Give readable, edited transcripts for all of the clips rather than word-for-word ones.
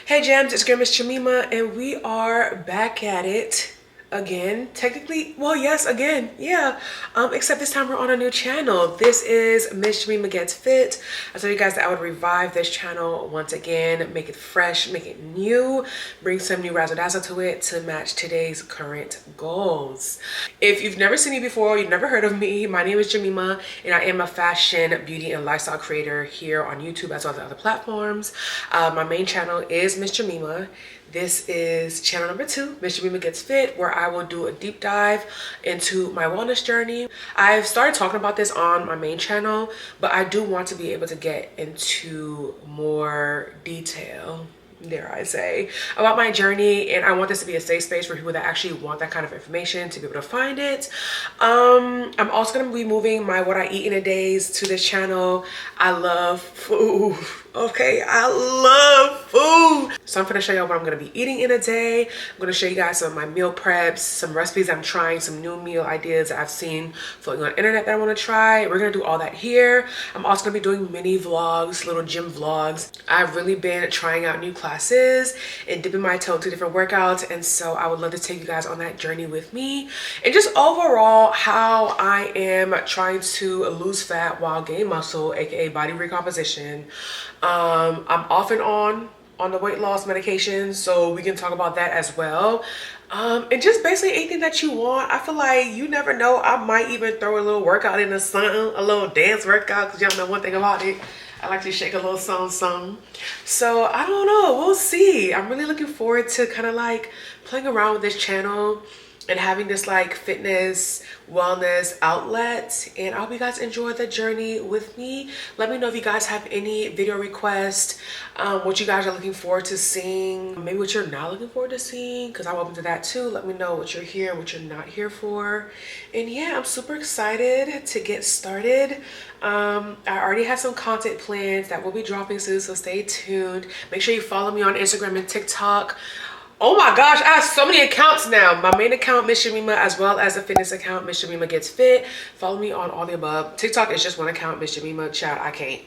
Hey Gems, it's Miss Jemima, and we are back at it again. Technically, well, yes, again, yeah. Except this time we're on a new channel. This is Miss Jemima Gets Fit. I told you guys that I would revive this channel once again, make it fresh, make it new, bring some new razzle dazzle to it to match today's current goals. If you've never seen me before, you've never heard of me, my name is Jemima, and I am a fashion, beauty, and lifestyle creator here on YouTube as well as other platforms. My main channel is Miss Jemima. This is channel number 2, Miss Jemima Gets Fit, where I will do a deep dive into my wellness journey. I've started talking about this on my main channel, but I do want to be able to get into more detail, dare I say, about my journey, and I want this to be a safe space for people that actually want that kind of information to be able to find it. I'm also going to be moving my what I eat in a days to this channel. I love food. Okay, I love food. So I'm gonna show y'all what I'm gonna be eating in a day. I'm gonna show you guys some of my meal preps, some recipes I'm trying, some new meal ideas that I've seen floating on the internet that I want to try. We're gonna do all that here. I'm also gonna be doing mini vlogs, little gym vlogs. I've really been trying out new classes and dipping my toe into different workouts, and so I would love to take you guys on that journey with me, and just overall how I am trying to lose fat while gain muscle, aka body recomposition. I'm off and on the weight loss medication, so we can talk about that as well. And just basically anything that you want. I feel like you never know, I might even throw a little workout in the sun, a little dance workout, because y'all know one thing about it, I like to shake a little song. So I don't know, we'll see. I'm really looking forward to kind of like playing around with this channel and having this like fitness wellness outlet, and I hope you guys enjoy the journey with me. Let me know if you guys have any video requests, what you guys are looking forward to seeing, maybe what you're not looking forward to seeing, because I'm open to that too. Let me know what you're here and what you're not here for. And yeah, I'm super excited to get started. I already have some content plans that will be dropping soon, so stay tuned. Make sure you follow me on Instagram and TikTok. Oh my gosh, I have so many accounts now. My main account, Miss Jemima, as well as a fitness account, Miss Jemima Gets Fit. Follow me on all the above. TikTok is just one account, Miss Jemima. Child, I can't.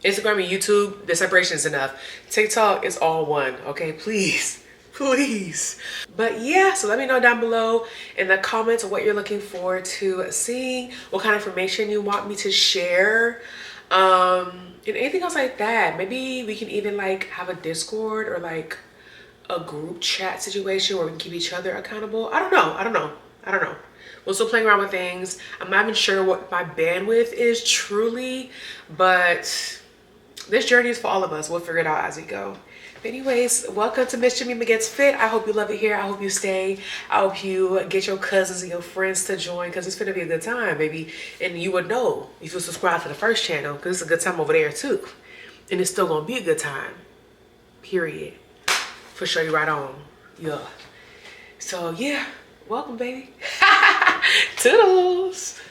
Instagram and YouTube, the separation is enough. TikTok is all one, okay? Please, please. But yeah, so let me know down below in the comments what you're looking forward to seeing, what kind of information you want me to share, and anything else like that. Maybe we can even like have a Discord or like a group chat situation where we can keep each other accountable. I don't know. We're still playing around with things. I'm not even sure what my bandwidth is truly, but this journey is for all of us. We'll figure it out as we go. But anyways, welcome to Miss Jemima Gets Fit. I hope you love it here. I hope you stay. I hope you get your cousins and your friends to join, because it's gonna be a good time, baby. And you would know if you subscribe to the first channel, because it's a good time over there too. And it's still gonna be a good time, period. For sure, you right on. Yeah. So yeah, welcome, baby. Toodles.